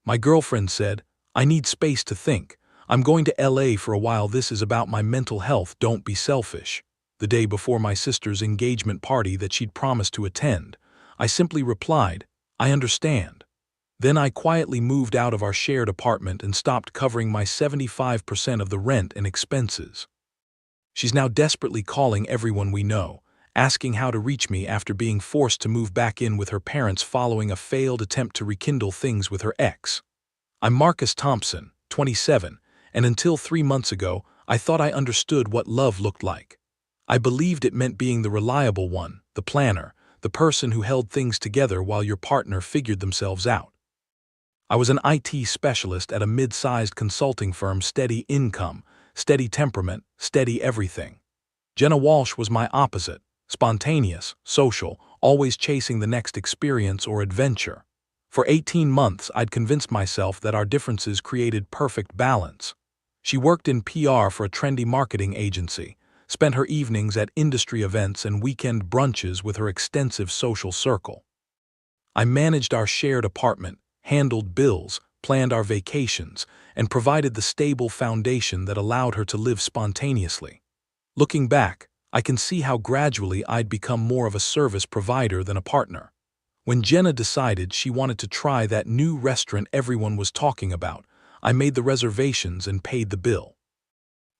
My girlfriend said, "I need space to think. I'm going to LA for a while. This is about my mental health. Don't be selfish." The day before my sister's engagement party that she'd promised to attend, I simply replied, "I understand." Then I quietly moved out of our shared apartment and stopped covering my 75% of the rent and expenses. She's now desperately calling everyone we know, asking how to reach me after being forced to move back in with her parents following a failed attempt to rekindle things with her ex. I'm Marcus Thompson, 27, and until 3 months ago, I thought I understood what love looked like. I believed it meant being the reliable one, the planner, the person who held things together while your partner figured themselves out. I was an IT specialist at a mid-sized consulting firm, steady income, steady temperament, steady everything. Jenna Walsh was my opposite, spontaneous, social, always chasing the next experience or adventure. For 18 months, I'd convinced myself that our differences created perfect balance. She worked in PR for a trendy marketing agency, spent her evenings at industry events and weekend brunches with her extensive social circle. I managed our shared apartment, handled bills, planned our vacations, and provided the stable foundation that allowed her to live spontaneously. Looking back, I can see how gradually I'd become more of a service provider than a partner. When Jenna decided she wanted to try that new restaurant everyone was talking about, I made the reservations and paid the bill.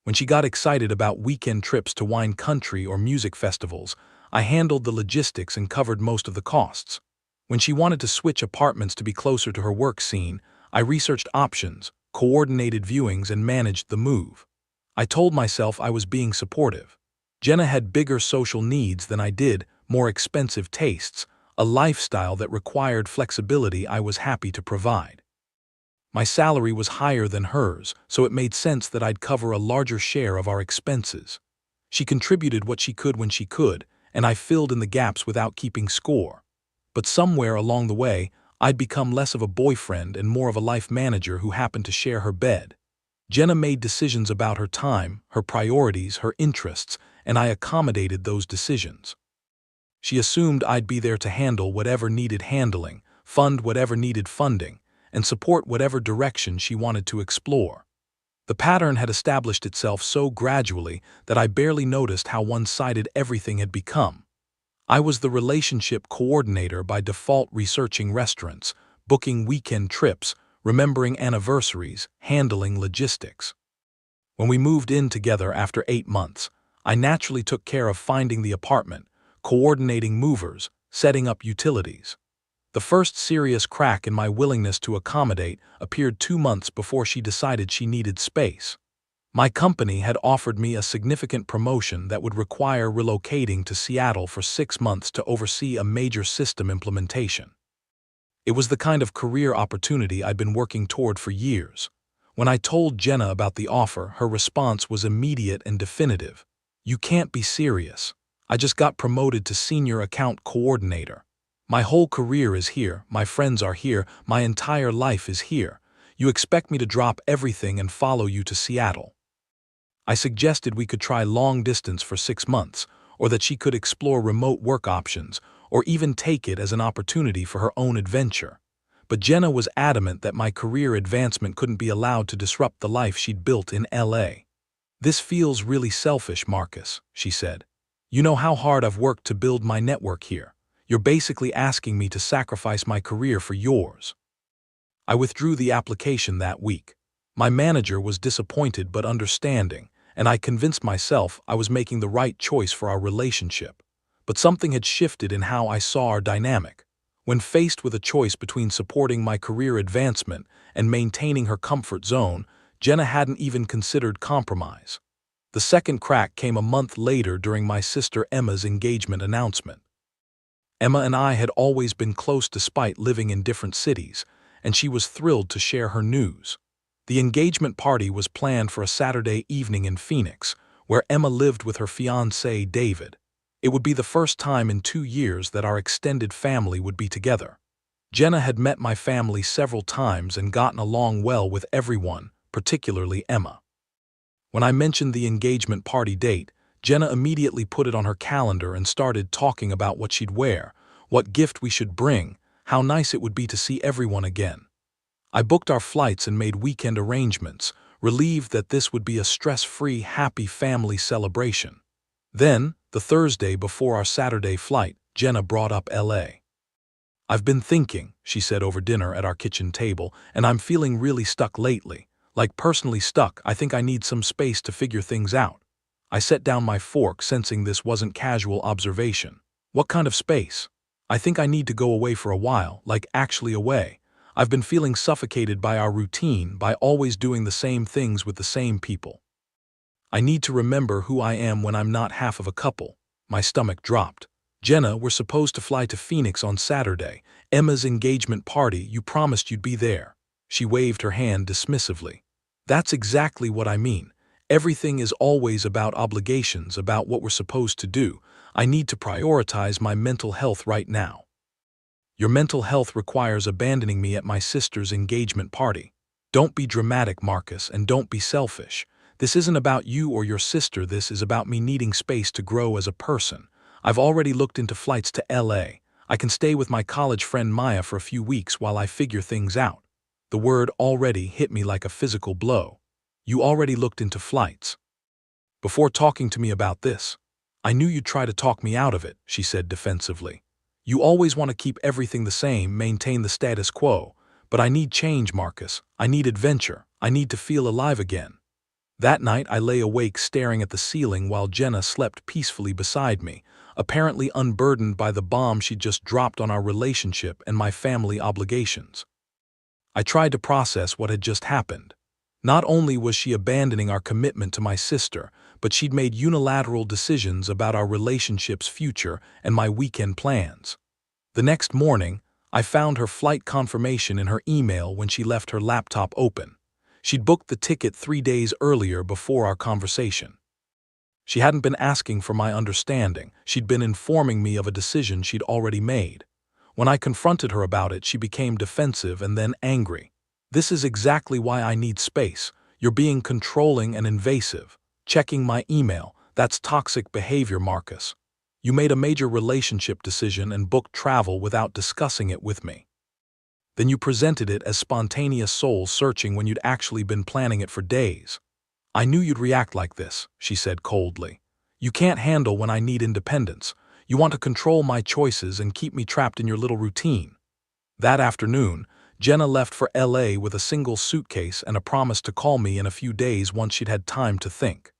When she got excited about weekend trips to wine country or music festivals, I handled the logistics and covered most of the costs. When she wanted to switch apartments to be closer to her work scene, I researched options, coordinated viewings, and managed the move. I told myself I was being supportive. Jenna had bigger social needs than I did, more expensive tastes, a lifestyle that required flexibility I was happy to provide. My salary was higher than hers, so it made sense that I'd cover a larger share of our expenses. She contributed what she could when she could, and I filled in the gaps without keeping score. But somewhere along the way, I'd become less of a boyfriend and more of a life manager who happened to share her bed. Jenna made decisions about her time, her priorities, her interests, and I accommodated those decisions. She assumed I'd be there to handle whatever needed handling, fund whatever needed funding, and support whatever direction she wanted to explore. The pattern had established itself so gradually that I barely noticed how one-sided everything had become. I was the relationship coordinator by default, researching restaurants, booking weekend trips, remembering anniversaries, handling logistics. When we moved in together after 8 months, I naturally took care of finding the apartment, coordinating movers, setting up utilities. The first serious crack in my willingness to accommodate appeared 2 months before she decided she needed space. My company had offered me a significant promotion that would require relocating to Seattle for 6 months to oversee a major system implementation. It was the kind of career opportunity I'd been working toward for years. When I told Jenna about the offer, her response was immediate and definitive. "You can't be serious. I just got promoted to senior account coordinator. My whole career is here, my friends are here, my entire life is here. You expect me to drop everything and follow you to Seattle?" I suggested we could try long distance for 6 months, or that she could explore remote work options, or even take it as an opportunity for her own adventure. But Jenna was adamant that my career advancement couldn't be allowed to disrupt the life she'd built in LA. "This feels really selfish, Marcus," she said. "You know how hard I've worked to build my network here. You're basically asking me to sacrifice my career for yours." I withdrew the application that week. My manager was disappointed but understanding, and I convinced myself I was making the right choice for our relationship. But something had shifted in how I saw our dynamic. When faced with a choice between supporting my career advancement and maintaining her comfort zone, Jenna hadn't even considered compromise. The second crack came a month later during my sister Emma's engagement announcement. Emma and I had always been close despite living in different cities, and she was thrilled to share her news. The engagement party was planned for a Saturday evening in Phoenix, where Emma lived with her fiancé, David. It would be the first time in 2 years that our extended family would be together. Jenna had met my family several times and gotten along well with everyone, particularly Emma. When I mentioned the engagement party date, Jenna immediately put it on her calendar and started talking about what she'd wear, what gift we should bring, how nice it would be to see everyone again. I booked our flights and made weekend arrangements, relieved that this would be a stress-free, happy family celebration. Then, the Thursday before our Saturday flight, Jenna brought up LA. "I've been thinking," she said over dinner at our kitchen table, "and I'm feeling really stuck lately. Like personally stuck. I think I need some space to figure things out." I set down my fork, sensing this wasn't casual observation. "What kind of space?" "I think I need to go away for a while, like actually away. I've been feeling suffocated by our routine, by always doing the same things with the same people. I need to remember who I am when I'm not half of a couple." My stomach dropped. "Jenna, we're supposed to fly to Phoenix on Saturday. Emma's engagement party, you promised you'd be there." She waved her hand dismissively. "That's exactly what I mean. Everything is always about obligations, about what we're supposed to do. I need to prioritize my mental health right now." "Your mental health requires abandoning me at my sister's engagement party." "Don't be dramatic, Marcus, and don't be selfish. This isn't about you or your sister, this is about me needing space to grow as a person. I've already looked into flights to LA. I can stay with my college friend Maya for a few weeks while I figure things out." The word "already" hit me like a physical blow. "You already looked into flights?" "Before talking to me about this." "I knew you'd try to talk me out of it," she said defensively. "You always want to keep everything the same, maintain the status quo. But I need change, Marcus. I need adventure. I need to feel alive again." That night I lay awake staring at the ceiling while Jenna slept peacefully beside me, apparently unburdened by the bomb she'd just dropped on our relationship and my family obligations. I tried to process what had just happened. Not only was she abandoning our commitment to my sister, but she'd made unilateral decisions about our relationship's future and my weekend plans. The next morning, I found her flight confirmation in her email when she left her laptop open. She'd booked the ticket 3 days earlier before our conversation. She hadn't been asking for my understanding, she'd been informing me of a decision she'd already made. When I confronted her about it, she became defensive and then angry. "This is exactly why I need space. You're being controlling and invasive. Checking my email, that's toxic behavior, Marcus. You made a major relationship decision and booked travel without discussing it with me. Then you presented it as spontaneous soul searching when you'd actually been planning it for days." "I knew you'd react like this," she said coldly. "You can't handle when I need independence. You want to control my choices and keep me trapped in your little routine." That afternoon, Jenna left for LA with a single suitcase and a promise to call me in a few days once she'd had time to think.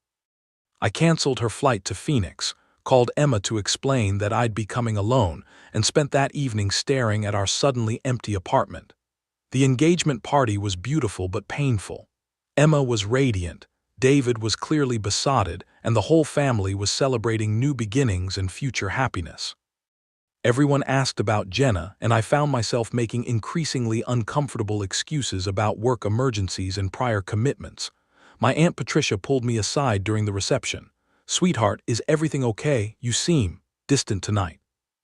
I canceled her flight to Phoenix, called Emma to explain that I'd be coming alone, and spent that evening staring at our suddenly empty apartment. The engagement party was beautiful but painful. Emma was radiant, David was clearly besotted, and the whole family was celebrating new beginnings and future happiness. Everyone asked about Jenna, and I found myself making increasingly uncomfortable excuses about work emergencies and prior commitments. My Aunt Patricia pulled me aside during the reception. "Sweetheart, is everything okay? You seem distant tonight."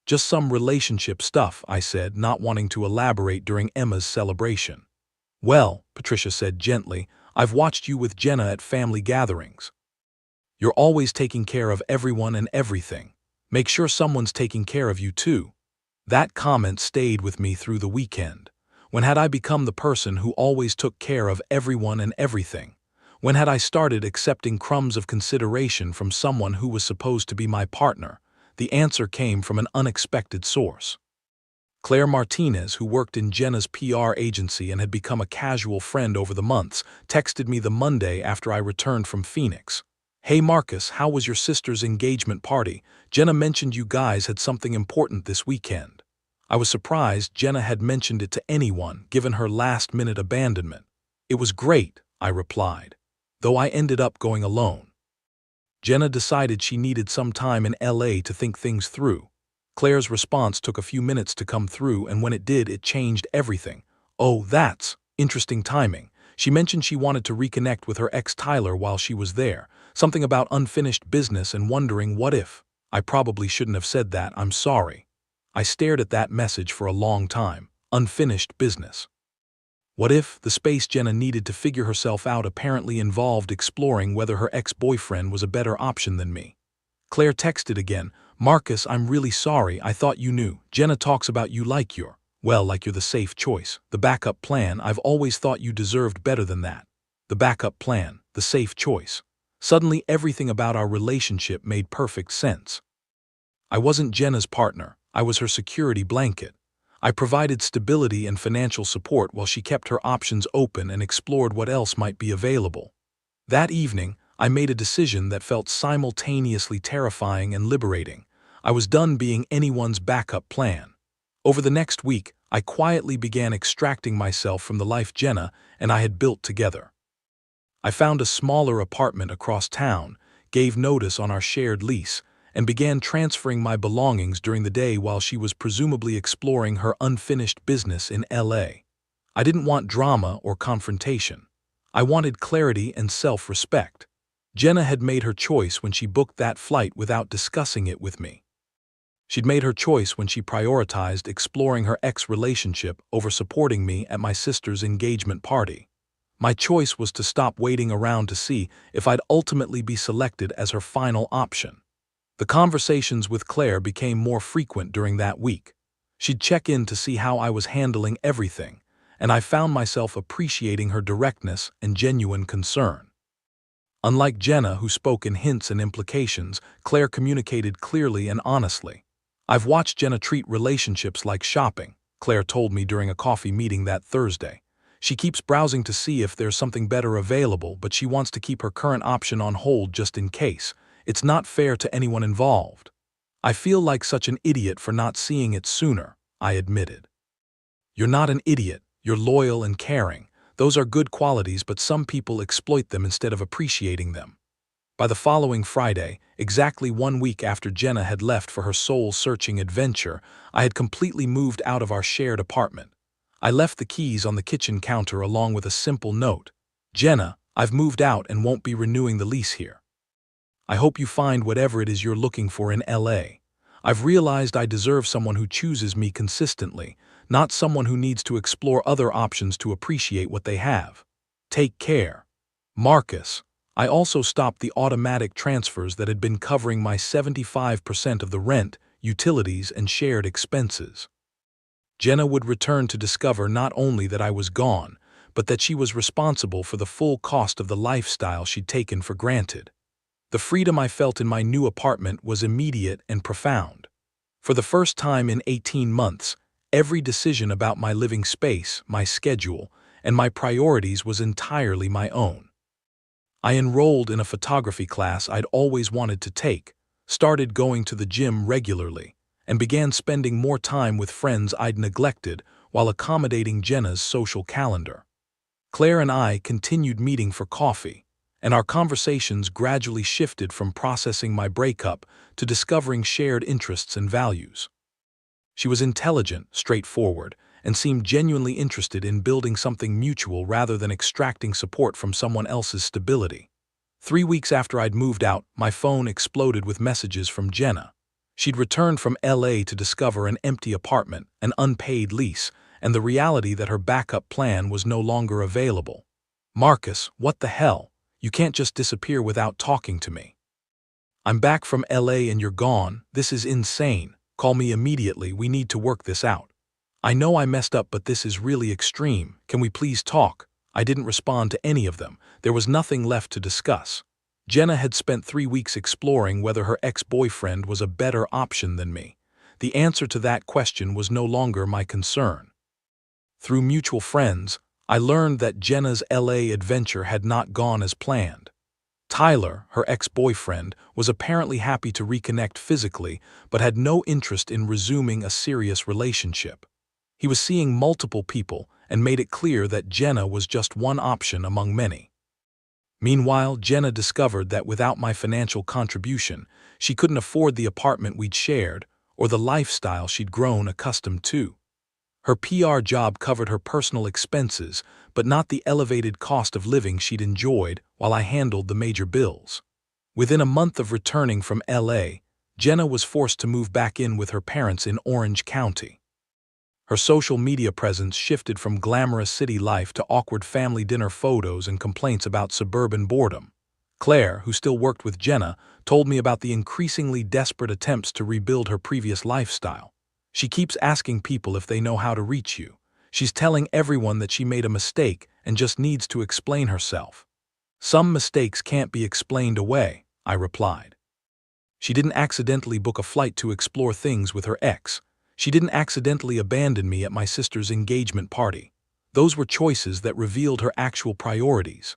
"Just some relationship stuff," I said, not wanting to elaborate during Emma's celebration. "Well," Patricia said gently, "I've watched you with Jenna at family gatherings. You're always taking care of everyone and everything. Make sure someone's taking care of you too." That comment stayed with me through the weekend. When had I become the person who always took care of everyone and everything? When had I started accepting crumbs of consideration from someone who was supposed to be my partner? The answer came from an unexpected source. Claire Martinez, who worked in Jenna's PR agency and had become a casual friend over the months, texted me the Monday after I returned from Phoenix. "Hey Marcus, how was your sister's engagement party? Jenna mentioned you guys had something important this weekend." I was surprised Jenna had mentioned it to anyone, given her last-minute abandonment. "It was great," I replied, though I ended up going alone. Jenna decided she needed some time in LA to think things through. Claire's response took a few minutes to come through, and when it did, it changed everything. "Oh, that's interesting timing. She mentioned she wanted to reconnect with her ex Tyler while she was there. Something about unfinished business and wondering what if." I probably shouldn't have said that, I'm sorry. I stared at that message for a long time. Unfinished business. What if the space Jenna needed to figure herself out apparently involved exploring whether her ex-boyfriend was a better option than me? Claire texted again, "Marcus, I'm really sorry, I thought you knew. Jenna talks about you like you're Well, like you're the safe choice. The backup plan, I've always thought you deserved better than that. The backup plan, the safe choice. Suddenly everything about our relationship made perfect sense. I wasn't Jenna's partner, I was her security blanket. I provided stability and financial support while she kept her options open and explored what else might be available. That evening, I made a decision that felt simultaneously terrifying and liberating. I was done being anyone's backup plan. Over the next week, I quietly began extracting myself from the life Jenna and I had built together. I found a smaller apartment across town, gave notice on our shared lease, and began transferring my belongings during the day while she was presumably exploring her unfinished business in LA. I didn't want drama or confrontation. I wanted clarity and self-respect. Jenna had made her choice when she booked that flight without discussing it with me. She'd made her choice when she prioritized exploring her ex-relationship over supporting me at my sister's engagement party. My choice was to stop waiting around to see if I'd ultimately be selected as her final option. The conversations with Claire became more frequent during that week. She'd check in to see how I was handling everything, and I found myself appreciating her directness and genuine concern. Unlike Jenna, who spoke in hints and implications, Claire communicated clearly and honestly. I've watched Jenna treat relationships like shopping, Claire told me during a coffee meeting that Thursday. She keeps browsing to see if there's something better available, but she wants to keep her current option on hold just in case. It's not fair to anyone involved. I feel like such an idiot for not seeing it sooner, I admitted. You're not an idiot, you're loyal and caring. Those are good qualities, but some people exploit them instead of appreciating them. By the following Friday, exactly 1 week after Jenna had left for her soul-searching adventure, I had completely moved out of our shared apartment. I left the keys on the kitchen counter along with a simple note. Jenna, I've moved out and won't be renewing the lease here. I hope you find whatever it is you're looking for in LA. I've realized I deserve someone who chooses me consistently, not someone who needs to explore other options to appreciate what they have. Take care. Marcus. I also stopped the automatic transfers that had been covering my 75% of the rent, utilities, and shared expenses. Jenna would return to discover not only that I was gone, but that she was responsible for the full cost of the lifestyle she'd taken for granted. The freedom I felt in my new apartment was immediate and profound. For the first time in 18 months, every decision about my living space, my schedule, and my priorities was entirely my own. I enrolled in a photography class I'd always wanted to take, started going to the gym regularly, and began spending more time with friends I'd neglected while accommodating Jenna's social calendar. Claire and I continued meeting for coffee, and our conversations gradually shifted from processing my breakup to discovering shared interests and values. She was intelligent, straightforward, and seemed genuinely interested in building something mutual rather than extracting support from someone else's stability. 3 weeks after I'd moved out, my phone exploded with messages from Jenna. She'd returned from LA to discover an empty apartment, an unpaid lease, and the reality that her backup plan was no longer available. Marcus, what the hell? You can't just disappear without talking to me. I'm back from LA and you're gone. This is insane. Call me immediately. We need to work this out. I know I messed up, but this is really extreme. Can we please talk? I didn't respond to any of them. There was nothing left to discuss. Jenna had spent 3 weeks exploring whether her ex-boyfriend was a better option than me. The answer to that question was no longer my concern. Through mutual friends, I learned that Jenna's LA adventure had not gone as planned. Tyler, her ex-boyfriend, was apparently happy to reconnect physically, but had no interest in resuming a serious relationship. He was seeing multiple people and made it clear that Jenna was just one option among many. Meanwhile, Jenna discovered that without my financial contribution, she couldn't afford the apartment we'd shared or the lifestyle she'd grown accustomed to. Her PR job covered her personal expenses, but not the elevated cost of living she'd enjoyed while I handled the major bills. Within a month of returning from LA, Jenna was forced to move back in with her parents in Orange County. Her social media presence shifted from glamorous city life to awkward family dinner photos and complaints about suburban boredom. Claire, who still worked with Jenna, told me about the increasingly desperate attempts to rebuild her previous lifestyle. She keeps asking people if they know how to reach you. She's telling everyone that she made a mistake and just needs to explain herself. Some mistakes can't be explained away, I replied. She didn't accidentally book a flight to explore things with her ex. She didn't accidentally abandon me at my sister's engagement party. Those were choices that revealed her actual priorities.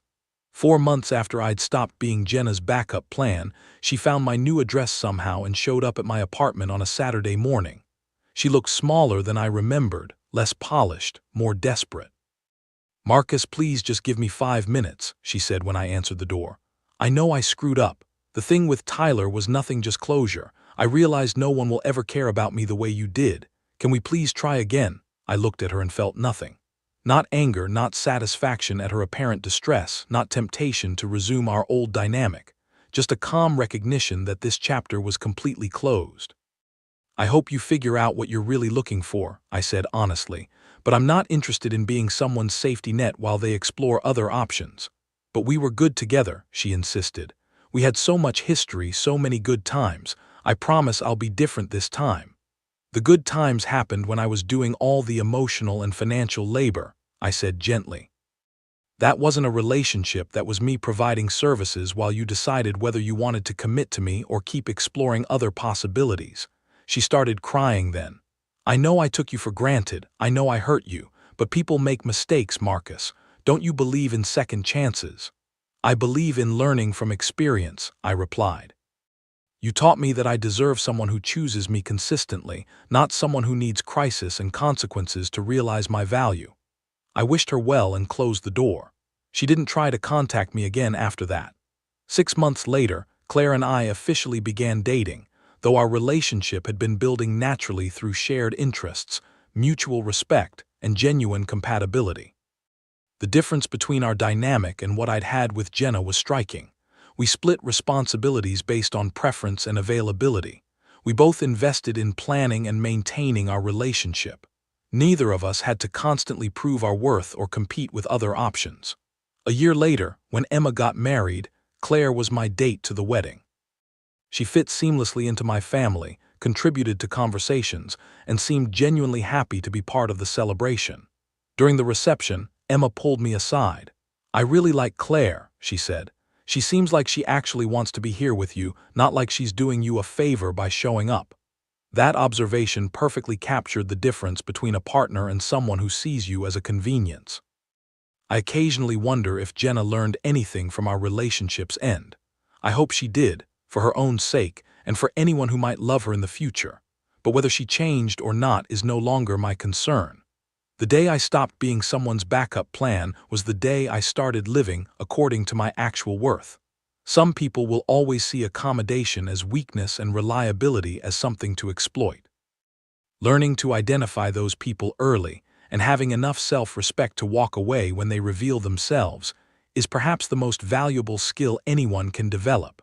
4 months after I'd stopped being Jenna's backup plan, she found my new address somehow and showed up at my apartment on a Saturday morning. She looked smaller than I remembered, less polished, more desperate. "Marcus, please just give me 5 minutes," she said when I answered the door. "I know I screwed up. The thing with Tyler was nothing, just closure. I realized no one will ever care about me the way you did. Can we please try again?" I looked at her and felt nothing. Not anger, not satisfaction at her apparent distress, not temptation to resume our old dynamic. Just a calm recognition that this chapter was completely closed. "I hope you figure out what you're really looking for," I said honestly, "but I'm not interested in being someone's safety net while they explore other options." "But we were good together," she insisted. "We had so much history, so many good times. I promise I'll be different this time." "The good times happened when I was doing all the emotional and financial labor," I said gently. "That wasn't a relationship, that was me providing services while you decided whether you wanted to commit to me or keep exploring other possibilities." She started crying then. "I know I took you for granted, I know I hurt you, but people make mistakes, Marcus. Don't you believe in second chances?" "I believe in learning from experience," I replied. "You taught me that I deserve someone who chooses me consistently, not someone who needs crisis and consequences to realize my value." I wished her well and closed the door. She didn't try to contact me again after that. 6 months later, Claire and I officially began dating, though our relationship had been building naturally through shared interests, mutual respect, and genuine compatibility. The difference between our dynamic and what I'd had with Jenna was striking. We split responsibilities based on preference and availability. We both invested in planning and maintaining our relationship. Neither of us had to constantly prove our worth or compete with other options. A year later, when Emma got married, Claire was my date to the wedding. She fit seamlessly into my family, contributed to conversations, and seemed genuinely happy to be part of the celebration. During the reception, Emma pulled me aside. "I really like Claire," she said. "She seems like she actually wants to be here with you, not like she's doing you a favor by showing up." That observation perfectly captured the difference between a partner and someone who sees you as a convenience. I occasionally wonder if Jenna learned anything from our relationship's end. I hope she did, for her own sake, and for anyone who might love her in the future. But whether she changed or not is no longer my concern. The day I stopped being someone's backup plan was the day I started living according to my actual worth. Some people will always see accommodation as weakness and reliability as something to exploit. Learning to identify those people early and having enough self-respect to walk away when they reveal themselves is perhaps the most valuable skill anyone can develop.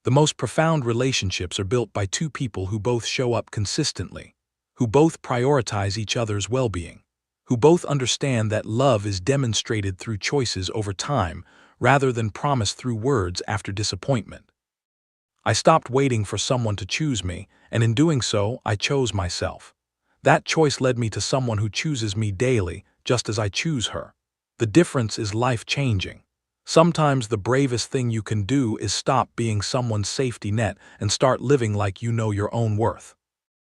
The most profound relationships are built by two people who both show up consistently, who both prioritize each other's well-being, who both understand that love is demonstrated through choices over time rather than promised through words after disappointment. I stopped waiting for someone to choose me, and in doing so, I chose myself. That choice led me to someone who chooses me daily, just as I choose her. The difference is life-changing. Sometimes the bravest thing you can do is stop being someone's safety net and start living like you know your own worth.